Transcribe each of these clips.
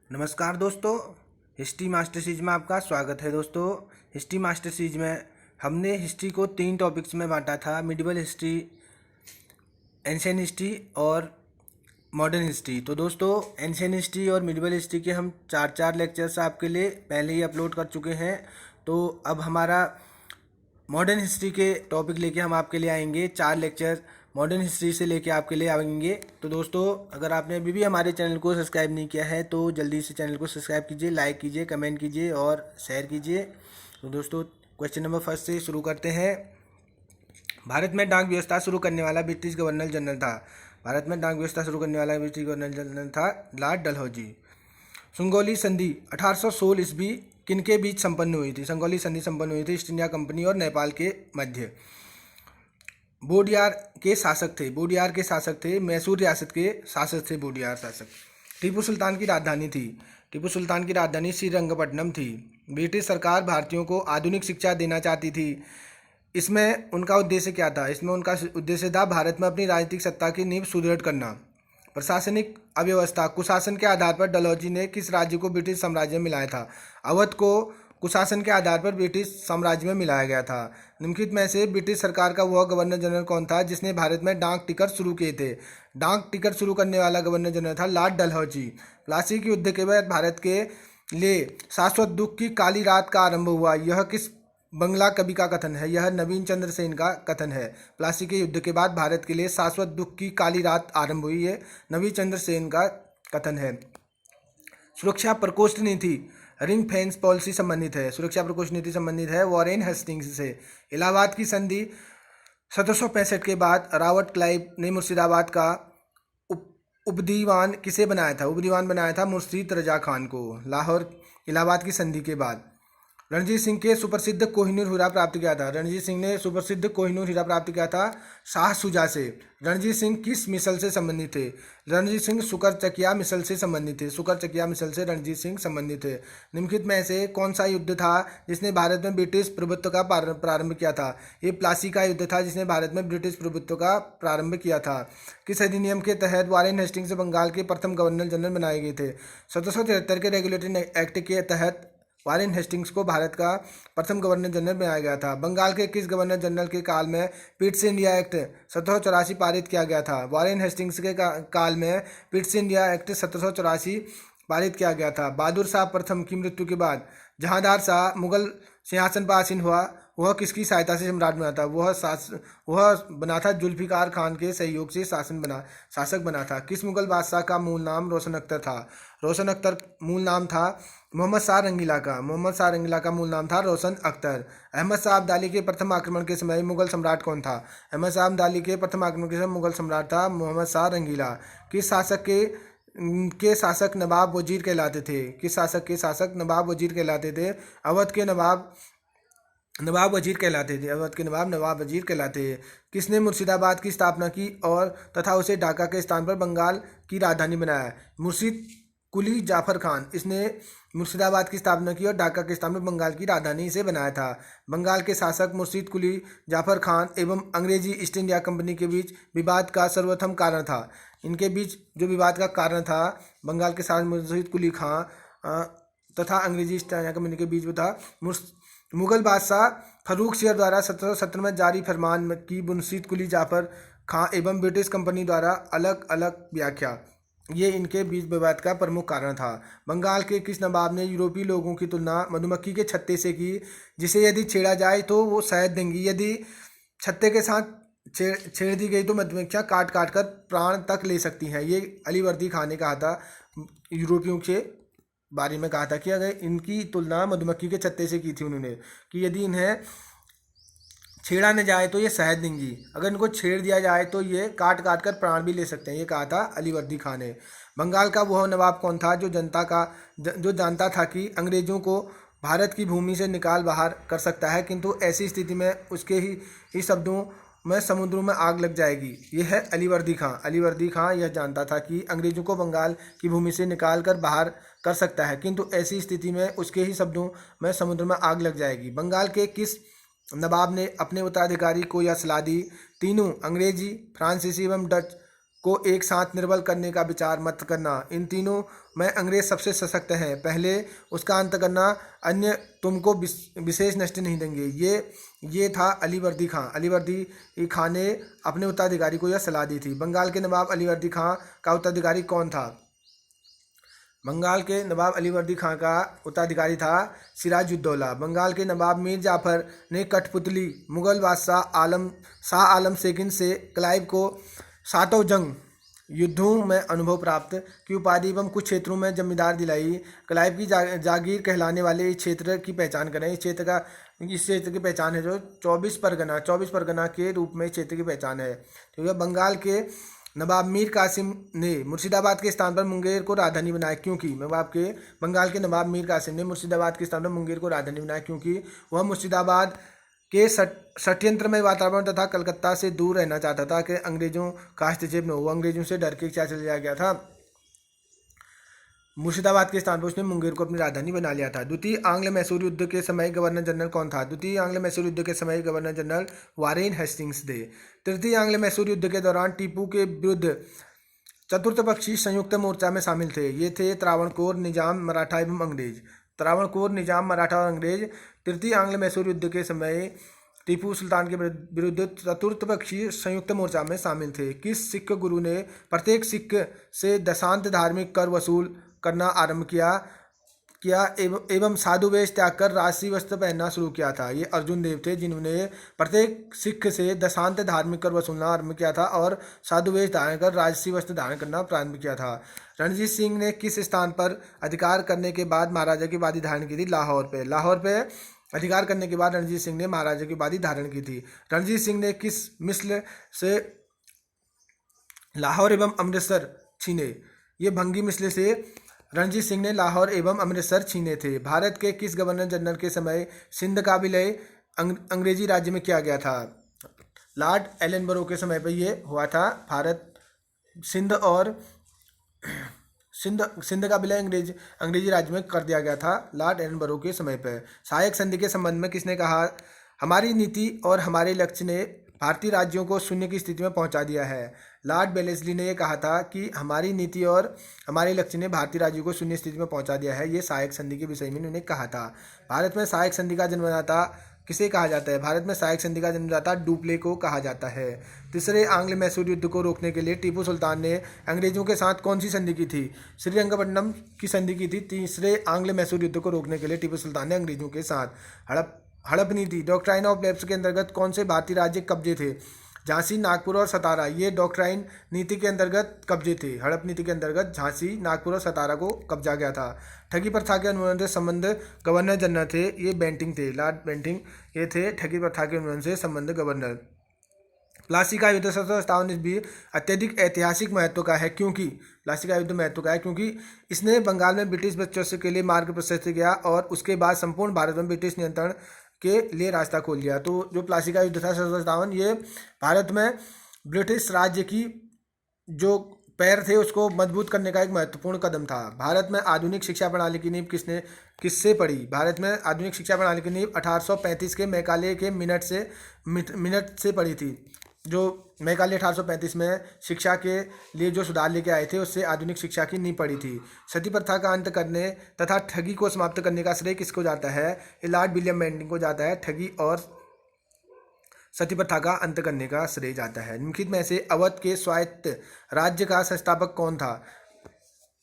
नमस्कार दोस्तों, history master series में आपका स्वागत है। दोस्तों, हिस्ट्री मास्टर सीरीज में हमने हिस्ट्री को 3 टॉपिक्स में बांटा था। मिडिवल हिस्ट्री, एंशिएंट हिस्ट्री और मॉडर्न हिस्ट्री। तो दोस्तों, एंशिएंट हिस्ट्री और मिडिवल हिस्ट्री के हम 4 लेक्चर्स आपके लिए पहले ही अपलोड कर चुके हैं। तो अब हमारा मॉडर्न हिस्ट्री के टॉपिक लेके हम आपके लिए आएंगे। 4 लेक्चर मॉडर्न हिस्ट्री से लेके आपके लिए आएंगे। तो दोस्तों, अगर आपने अभी भी हमारे चैनल को सब्सक्राइब नहीं किया है तो जल्दी से चैनल को सब्सक्राइब कीजिए, लाइक कीजिए, कमेंट कीजिए और शेयर कीजिए। तो दोस्तों, क्वेश्चन नंबर 1 से शुरू करते हैं। भारत में डाक व्यवस्था शुरू करने वाला ब्रिटिश गवर्नर जनरल था। भारत में डाक व्यवस्था शुरू करने वाला ब्रिटिश गवर्नर जनरल था लॉर्ड डलहौजी। संगोली संधि 1816 ईस्वी किनके बीच संपन्न हुई थी? संगोली संधि संपन्न हुई थी ईस्ट इंडिया कंपनी और नेपाल के मध्य। बोडियार के शासक थे। बोडियार के शासक थे मैसूर रियासत के शासक थे बोडियार शासक। टीपू सुल्तान की राजधानी थी। टीपू सुल्तान की राजधानी श्रीरंगपट्टनम थी। ब्रिटिश सरकार भारतीयों को आधुनिक शिक्षा देना चाहती थी। इसमें उनका उद्देश्य क्या था? इसमें उनका उद्देश्य था भारत में अपनी राजनीतिक सत्ता की नींव सुदृढ़ करना। प्रशासनिक अव्यवस्था कुशासन के आधार पर डलहौजी ने किस राज्य को ब्रिटिश साम्राज्य में मिलाया था? अवध को कुशासन के आधार पर ब्रिटिश साम्राज्य में मिलाया गया था। निम्नलिखित में से ब्रिटिश सरकार का वह गवर्नर जनरल कौन था जिसने भारत में डाक टिकट शुरू किए थे? डाक टिकट शुरू करने वाला गवर्नर जनरल था लॉर्ड डलहौजी। प्लासी के युद्ध के बाद भारत के लिए शाश्वत दुख की काली रात का आरंभ हुआ। यह किस बंगला कवि का कथन है? यह नवीन चंद्र सेन का कथन है। प्लासी के युद्ध के बाद भारत के लिए शाश्वत दुख की काली रात आरंभ हुई है, नवीन चंद्र सेन का कथन है। सुरक्षा प्रकोष्ठ नीति रिंग फेंस पॉलिसी संबंधित है। सुरक्षा प्रकोष्ठ नीति संबंधित है वॉरेन हेस्टिंग्स से। इलाहाबाद की संधि 1765 के बाद रॉबर्ट क्लाइव ने मुर्शिदाबाद का उपदीवान किसे बनाया था? उपदीवान बनाया था मुर्शीद रजा खान को। लाहौर इलाहाबाद की संधि के बाद रणजीत सिंह के सुप्रसिद्ध कोहिनूर हीरा प्राप्त किया था। रणजीत सिंह ने सुप्रसिद्ध कोहिनूर हीरा प्राप्त किया था शाह शुजा से। रणजीत सिंह किस मिसल से संबंधित थे? रणजीत सिंह सुकरचकिया मिसल से संबंधित थे। सुकरचकिया मिसल से रणजीत सिंह संबंधित थे। निम्नलिखित में से कौन सा युद्ध था जिसने भारत में ब्रिटिश प्रभुत्व का प्रारंभ किया था? ये प्लासी का युद्ध था जिसने भारत में ब्रिटिश प्रभुत्व का प्रारंभ किया था। किस अधिनियम के तहत वॉरेन हेस्टिंग्स बंगाल के प्रथम गवर्नर जनरल बनाए गए थे? 1773 के रेगुलेटरी एक्ट के तहत वॉरेन हेस्टिंग्स को भारत का प्रथम गवर्नर जनरल बनाया गया था। बंगाल के किस गवर्नर जनरल के काल में पिट्स इंडिया एक्ट 1784 पारित किया गया था? वॉरेन हेस्टिंग्स के काल में पिट्स इंडिया एक्ट 1784 पारित किया गया था। बहादुर शाह प्रथम की मृत्यु के बाद जहांदार शाह मुगल सिंहासन पर आसीन हुआ। वह किसकी सहायता से सम्राट बना था? वह बना था जुल्फिकार खान के सहयोग से शासक बना था। किस मुगल बादशाह का मूल नाम रोशन अख्तर था? रोशन अख्तर मूल नाम था मोहम्मद शाह रंगीला का। मोहम्मद शाह रंगीला का मूल नाम था रोशन अख्तर। अहमद शाह अब्दाली के प्रथम आक्रमण के समय मुगल सम्राट कौन था? अहमद शाह अब्दाली के प्रथम आक्रमण के समय मुगल सम्राट था मोहम्मद शाह रंगीला। किस शासक के शासक नवाब वजीर कहलाते थे? किस शासक के शासक नवाब वजीर कहलाते थे? अवध के नवाब वजीर कहलाते थे। अवध के नवाब वजीर कहलाते थे। किसने मुर्शिदाबाद की स्थापना की और तथा उसे ढाका के स्थान पर बंगाल की राजधानी बनाया? मुर्शीद कुली जाफर खान। इसने मुर्शिदाबाद की स्थापना की और ढाका के स्थान पर बंगाल की राजधानी इसे बनाया था। बंगाल के शासक मुर्शीद कुली जाफर खान एवं अंग्रेजी ईस्ट इंडिया कंपनी के बीच विवाद का सर्वप्रथम कारण था। इनके बीच जो विवाद का कारण था, बंगाल के शासक मुर्शीद कुली खान तथा अंग्रेजी ईस्ट इंडिया कंपनी के बीच था। मुगल बादशाह फरूख शेर द्वारा 1717 में जारी फरमान की मुर्शीद कुली जाफर खान एवं ब्रिटिश कंपनी द्वारा अलग अलग व्याख्या, ये इनके बीच विवाद का प्रमुख कारण था। बंगाल के किस नवाब ने यूरोपीय लोगों की तुलना मधुमक्खी के छत्ते से की, जिसे यदि छेड़ा जाए तो वो शहद देंगी? यदि छत्ते के साथ छेड़ दी गई तो मधुमक्खियाँ काट काट कर प्राण तक ले सकती हैं। ये अलीवर्दी खान ने कहा था, यूरोपियों के बारे में कहा था कि अगर इनकी तुलना मधुमक्खी के छत्ते से की थी उन्होंने, कि यदि इन्हें छेड़ा न जाए तो ये शहद देंगी, अगर इनको छेड़ दिया जाए तो ये काट काट कर प्राण भी ले सकते हैं। ये कहा था अलीवर्दी खान ने। बंगाल का वह नवाब कौन था जो जानता था कि अंग्रेजों को भारत की भूमि से निकाल बाहर कर सकता है, किंतु ऐसी स्थिति में उसके ही शब्दों में समुद्रों में आग लग जाएगी? यह है अलीवर्दी खां। अलीवर्दी खां यह जानता था कि अंग्रेजों को बंगाल की भूमि से निकाल कर बाहर कर सकता है, किंतु ऐसी स्थिति में उसके ही शब्दों में समुद्र में आग लग जाएगी। बंगाल के किस नवाब ने अपने उत्तराधिकारी को यह सलाह दी? तीनों अंग्रेजी, फ्रांसीसी एवं डच को एक साथ निर्बल करने का विचार मत करना। इन तीनों में अंग्रेज सबसे सशक्त हैं। पहले उसका अंत करना, अन्य तुमको विशेष नष्ट नहीं देंगे। ये था अलीवर्दी खां। अलीवर्दी खां ने अपने उत्तराधिकारी को यह सलाह दी थी। बंगाल के नवाब अलीवर्दी खां का उत्तराधिकारी कौन था? बंगाल के नवाब अलीवर्दी खां का उत्तराधिकारी था सिराजुद्दौला। बंगाल के नवाब मीर जाफर ने कठपुतली मुगल बादशाह शाह आलम सेकंड से क्लाइव को सातों जंग युद्धों में अनुभव प्राप्त की उपाधि एवं कुछ क्षेत्रों में जमींदार दिलाई। क्लाइव की जागीर कहलाने वाले इस क्षेत्र की पहचान करें। इस क्षेत्र की पहचान है जो 24 परगना के रूप में क्षेत्र की पहचान है। तो यह बंगाल के नवाब मीर कासिम ने मुर्शिदाबाद के स्थान पर मुंगेर को राजधानी बनाया, क्योंकि बंगाल के नवाब मीर कासिम ने मुर्शिदाबाद के स्थान पर मुंगेर को राजधानी बनाया क्योंकि वह मुर्शिदाबाद के षड्यंत्रमय वातावरण तथा कलकत्ता से दूर रहना चाहता था कि अंग्रेजों का हस्तक्षेप न हो। अंग्रेजों से डर के क्या चले गया था, मुर्शिदाबाद के स्थान पर उसने मुंगेर को अपनी राजधानी बना लिया था। द्वितीय आंग्ल मैसूर युद्ध के समय गवर्नर जनरल कौन था? द्वितीय आंग्ल मैसूर युद्ध के समय गवर्नर जनरल वारेन हेस्टिंग्स थे। तृतीय आंग्ल मैसूर युद्ध के दौरान टीपू के विरुद्ध चतुर्थ पक्षी संयुक्त मोर्चा में शामिल थे। ये थे त्रावणकोर, निजाम, मराठा एवं अंग्रेज। त्रावणकोर, निजाम, मराठा और अंग्रेज तृतीय आंग्ल मैसूर युद्ध के समय टीपू सुल्तान के विरुद्ध चतुर्थ पक्षीय संयुक्त मोर्चा में शामिल थे। किस सिख गुरु ने प्रत्येक सिख से दशांत धार्मिक कर वसूल करना आरंभ किया एवं साधु वेश त्याग कर राजसी वस्त्र पहनना शुरू किया था? ये अर्जुन देव थे, जिन्होंने प्रत्येक सिख से दशांत धार्मिक कर वसूलना आरंभ किया था और साधु वेश धारण कर राजसी वस्त्र धारण करना प्रारंभ किया था। रणजीत सिंह ने किस स्थान पर अधिकार करने के बाद महाराजा की उपाधि धारण की थी? लाहौर पे अधिकार करने के बाद रणजीत सिंह ने महाराजा की उपाधि धारण की थी। रणजीत सिंह ने किस मिस्र से लाहौर एवं अमृतसर छीने? ये भंगी मिस्र से रणजीत सिंह ने लाहौर एवं अमृतसर छीने थे। भारत के किस गवर्नर जनरल के समय सिंध का विलय अंग्रेजी राज्य में किया गया था? लॉर्ड एलनबरो के समय पर यह हुआ था। भारत सिंध का विलय अंग्रेजी राज्य में कर दिया गया था लॉर्ड एलनबरो के समय पर। सहायक संधि के संबंध में किसने कहा? हमारी नीति और हमारे लक्ष्य ने भारतीय राज्यों को शून्य की स्थिति में पहुंचा दिया है। लॉर्ड वेलेस्ली ने यह कहा था कि हमारी नीति और हमारे लक्ष्य ने भारतीय राज्यों को शून्य स्थिति में पहुंचा दिया है। ये सहायक संधि के विषय में उन्होंने कहा था। भारत में सहायक संधि का जन्मदाता किसे कहा जाता है? भारत में सहायक संधि का जन्मदाता डुप्ले को कहा जाता है। तीसरे आंग्ल मैसूर युद्ध को रोकने के लिए टीपू सुल्तान ने अंग्रेजों के साथ कौन सी संधि की थी? श्रीरंगपट्टनम की संधि की थी। तीसरे आंग्ल मैसूर युद्ध को रोकने के लिए टीपू सुल्तान ने अंग्रेजों के साथ हड़प नीति डॉक्ट्राइन ऑफ लैप्स के अंतर्गत कौन से भारतीय राज्य कब्जे थे? झांसी, नागपुर और सतारा। ये डॉक्ट्राइन नीति के अंतर्गत कब्जे थे। हड़प नीति के अंतर्गत झांसी, नागपुर और सतारा को कब्जा गया था। ठगी प्रथा के उन्मूलन से संबंध गवर्नर जनरल थे। ये बेंटिंग थे, लॉर्ड बेंटिंग ये थे ठगी प्रथा के उन्मूलन से संबंध गवर्नर। प्लासी का युद्ध 1757 ईस्वी अत्यधिक ऐतिहासिक महत्व का है क्योंकि प्लासी का युद्ध महत्व का है क्योंकि इसने बंगाल में ब्रिटिश वर्चस्व के लिए मार्ग प्रशस्त किया और उसके बाद संपूर्ण भारत में ब्रिटिश नियंत्रण के लिए रास्ता खोल दिया। तो जो प्लासी का युद्ध था 1757, ये भारत में ब्रिटिश राज्य की जो पैर थे उसको मजबूत करने का एक महत्वपूर्ण कदम था। भारत में आधुनिक शिक्षा प्रणाली की नींव किससे पड़ी? भारत में आधुनिक शिक्षा प्रणाली की नींव 1835 के मैकाले के मिनट से पड़ी थी। जो मैकाले 1835 में शिक्षा के लिए जो सुधार लेके आए थे उससे आधुनिक शिक्षा की नींव पड़ी थी। सती प्रथा का अंत करने तथा ठगी को समाप्त करने का श्रेय किसको जाता है? ये लॉर्ड विलियम बेंटिंग को जाता है। ठगी और सती प्रथा का अंत करने का श्रेय जाता है। निम्नलिखित में से अवध के स्वायत्त राज्य का संस्थापक कौन था?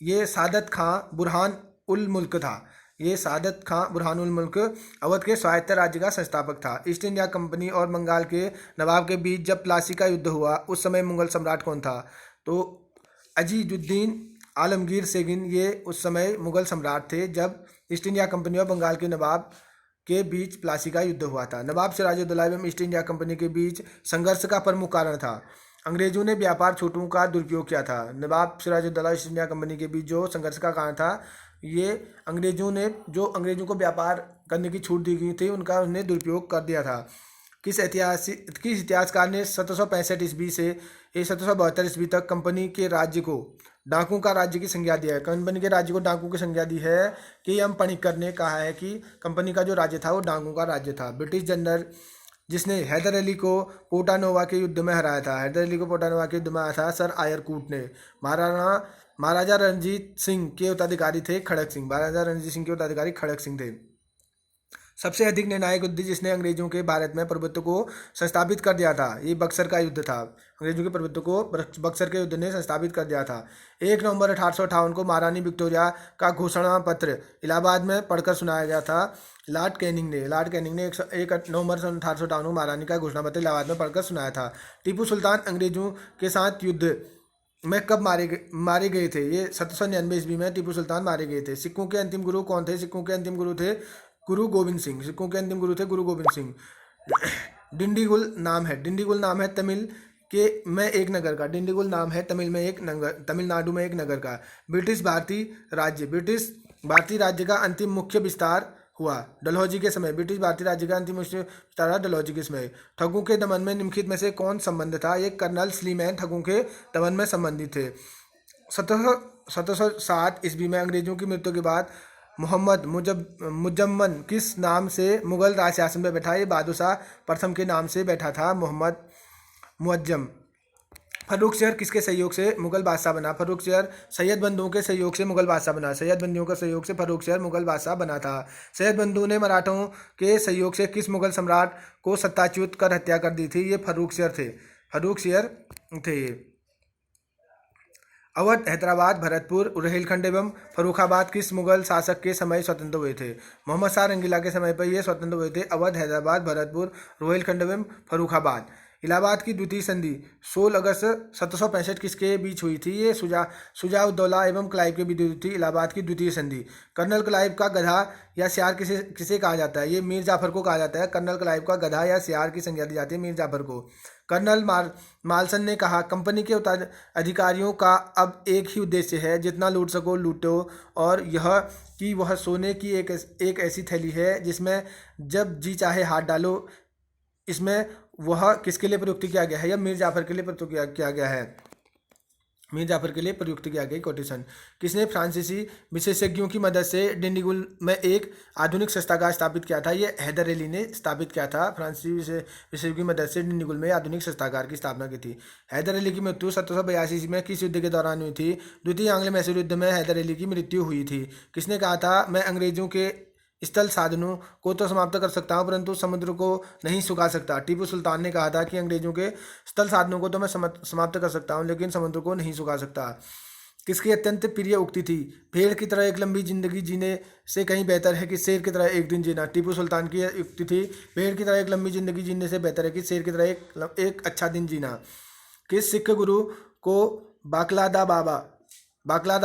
ये सादत खां बुरहान उल मुल्क था। ये सादत खां बुरहान उल मुल्क अवध के स्वायत्त राज्य का संस्थापक था। ईस्ट इंडिया कंपनी और बंगाल के नवाब के बीच जब प्लासी का युद्ध हुआ उस समय मुगल सम्राट कौन था? तो अजीजुद्दीन आलमगीर सेगिन ये उस समय मुगल सम्राट थे जब ईस्ट इंडिया कंपनी और बंगाल के नवाब के बीच प्लासी का युद्ध हुआ था। नवाब सिराजुद्दौला एवं ईस्ट इंडिया कंपनी के बीच संघर्ष का प्रमुख कारण था अंग्रेजों ने व्यापार छूटों का दुरुपयोग किया था। नवाब सिराजुद्दौला ईस्ट इंडिया कंपनी के बीच जो संघर्ष का कारण था ये अंग्रेजों को व्यापार करने की छूट दी गई थी उनका उन्हें दुरुपयोग कर दिया था। किस इतिहासकार ने 1765 ईस्वी से 1772 ईस्वी तक कंपनी के राज्य को डाकू का राज्य की संज्ञा दिया है? कंपनी के राज्य को डाकू की संज्ञा दी है कि एम पणिक्कर ने कहा है कि कंपनी का जो राज्य था वो डाकू का राज्य था। ब्रिटिश जनरल जिसने हैदर अली को पोटानोवा के युद्ध में हराया था? हैदर अली को पोटानोवा के युद्ध में हराया था सर आयरकूट ने। महाराजा रणजीत सिंह के उत्तराधिकारी थे खड़क सिंह। महाराजा रणजीत सिंह के उत्तराधिकारी खड़क सिंह थे। सबसे अधिक निर्णायक युद्ध जिसने अंग्रेजों के भारत में प्रभुत्व को संस्थापित कर दिया था, ये बक्सर का युद्ध था। अंग्रेजों के प्रभुत्व को बक्सर के युद्ध ने संस्थापित कर दिया था। 1 नवंबर 1858 को महारानी विक्टोरिया का घोषणा पत्र इलाहाबाद में पढ़कर सुनाया गया था लॉर्ड कैनिंग ने। 1 नवंबर 1858 को महारानी का घोषणा पत्र इलाहाबाद में पढ़कर सुनाया था। टीपू सुल्तान अंग्रेजों के साथ युद्ध में कब मारे गए थे? ये 1799 ईस्वी में टीपू सुल्तान मारे गए थे। सिखों के अंतिम गुरु कौन थे? सिखों के अंतिम गुरु थे गुरु गोविंद सिंह। सिखों के अंतिम गुरु थे गुरु गोविंद सिंह। डिंडीगुल नाम है तमिल के में एक नगर का। डिंडीगुल नाम है तमिलनाडु में एक नगर का। ब्रिटिश भारतीय राज्य का अंतिम मुख्य विस्तार हुआ डलहौजी के समय। ब्रिटिश भारतीय राज्य का अंतिम मुख्य विस्तार हुआ डलहौजी के समय। ठगों के दमन में निम्नलिखित में से कौन संबंध था? ये कर्नल स्लीमैन ठगों के दमन में संबंधित थे। 1707 ईस्वी में अंग्रेजों की मृत्यु के बाद मोहम्मद मुजम्मन किस नाम से मुगल राज शासन पर बैठा? ये बहादुर शाह प्रथम के नाम से बैठा था मोहम्मद मुअज्जम। फर्रुखसियर किसके सहयोग से मुगल बादशाह बना? फर्रुखसियर सैयद बंधुओं के सहयोग से मुगल बादशाह बना। सैयद बंधुओं के सहयोग से फर्रुखसियर मुगल बादशाह बना था। सैयद बंधु ने मराठों के सहयोग से किस मुगल सम्राट को सत्ताच्युत कर हत्या कर दी थी? ये फर्रुखसियर थे। अवध, हैदराबाद, भरतपुर, रुहेलखंड एवं फर्रुखाबाद किस मुगल शासक के समय स्वतंत्र हुए थे? मोहम्मद शाह रंगीला के समय पर ये स्वतंत्र हुए थे। अवध, हैदराबाद, भरतपुर, रुहेलखंड एवं फर्रुखाबाद। इलाहाबाद की द्वितीय संधि 16 अगस्त 1765 किसके बीच हुई थी? ये शुजाउद्दौला एवं क्लाइव के बीच हुई थी इलाहाबाद की द्वितीय संधि। कर्नल क्लाइव का गधा या सियार किसे कहा जाता है? ये मीर जाफर को कहा जाता है। कर्नल क्लाइव का गधा या सियार की संज्ञा दी जाती है मीर जाफर को। कर्नल मालसन ने कहा, कंपनी के अधिकारियों का अब एक ही उद्देश्य है, जितना लूट सको लूटो, और यह कि वह सोने की एक ऐसी थैली है जिसमें जब जी चाहे हाथ डालो। इसमें वह किसके लिए प्रयुक्त किया गया है? यह मीर जाफर के लिए प्रयुक्त किया गया है। मीर जाफर के लिए प्रयुक्त किया गया कोटेशन। किसने फ्रांसीसी विशेषज्ञों की मदद से डिंडीगुल में एक आधुनिक शस्त्रागार स्थापित किया था? ये हैदर अली ने स्थापित किया था। फ्रांसीसी विशेषज्ञों की मदद से डिंडीगुल में आधुनिक शस्त्रागार की स्थापना की थी। हैदर अली की मृत्यु 1782 में किस युद्ध के दौरान हुई थी? द्वितीय आंग्ल मैसूर युद्ध में हैदर अली की मृत्यु हुई थी। किसने कहा था, मैं अंग्रेजों के स्थल साधनों को तो समाप्त कर सकता हूं परंतु समुद्र को नहीं सुखा सकता? टीपू सुल्तान ने कहा था कि अंग्रेजों के स्थल साधनों को तो मैं समाप्त कर सकता हूं लेकिन समुद्र को नहीं सुखा सकता। किसकी अत्यंत प्रिय उक्ति थी, भेड़ की तरह एक लंबी जिंदगी जीने से कहीं बेहतर है कि शेर की तरह एक दिन जीना? टीपू सुल्तान की उक्ति थी, भेड़ की तरह एक लंबी जिंदगी जीने से बेहतर है कि शेर की तरह एक अच्छा दिन जीना। किस सिख गुरु को बाकलादा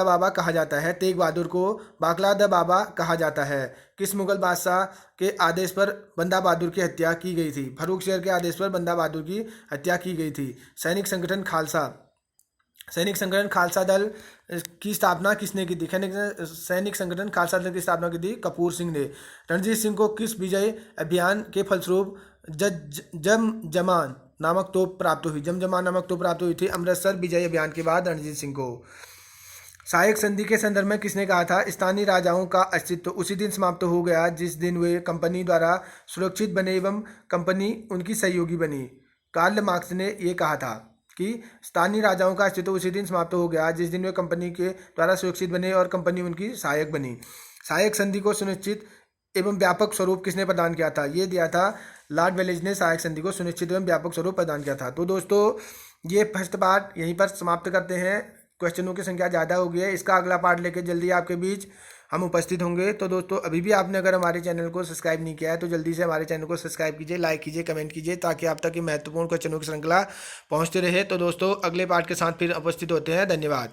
बाबा कहा जाता है? तेग बहादुर को बाकलादा बाबा कहा जाता है। किस मुगल बादशाह के आदेश पर बंदा बहादुर की हत्या की गई थी? फर्रुखसियर के आदेश पर बंदा बहादुर की हत्या की गई थी। सैनिक संगठन खालसा दल की स्थापना किसने की थी? सैनिक संगठन खालसा दल की स्थापना की थी कपूर सिंह ने। रणजीत सिंह को किस विजय अभियान के फलस्वरूप जमजमान नामक तोप प्राप्त हुई थी? अमृतसर विजय अभियान के बाद रणजीत सिंह को। सहायक संधि के संदर्भ में किसने कहा था, स्थानीय राजाओं का अस्तित्व उसी दिन समाप्त हो गया जिस दिन वे कंपनी द्वारा सुरक्षित बने एवं कंपनी उनकी सहयोगी बनी? कार्ल मार्क्स ने यह कहा था कि स्थानीय राजाओं का अस्तित्व उसी दिन समाप्त हो गया जिस दिन वे कंपनी के द्वारा सुरक्षित बने और कंपनी उनकी सहायक बनी। सहायक संधि को सुनिश्चित एवं व्यापक स्वरूप किसने प्रदान किया था? ये दिया था लॉर्ड वेलेज ने सहायक संधि को सुनिश्चित एवं व्यापक स्वरूप प्रदान किया था। तो दोस्तों ये फर्स्ट पार्ट यहीं पर समाप्त करते हैं। क्वेश्चनों की संख्या ज़्यादा हो गई है, इसका अगला पार्ट लेके जल्दी आपके बीच हम उपस्थित होंगे। तो दोस्तों अभी भी आपने अगर हमारे चैनल को सब्सक्राइब नहीं किया है तो जल्दी से हमारे चैनल को सब्सक्राइब कीजिए, लाइक कीजिए, कमेंट कीजिए ताकि आप तक ये महत्वपूर्ण क्वेश्चनों की श्रृंखला पहुंचते रहे। तो दोस्तों अगले पार्ट के साथ फिर उपस्थित होते हैं। धन्यवाद।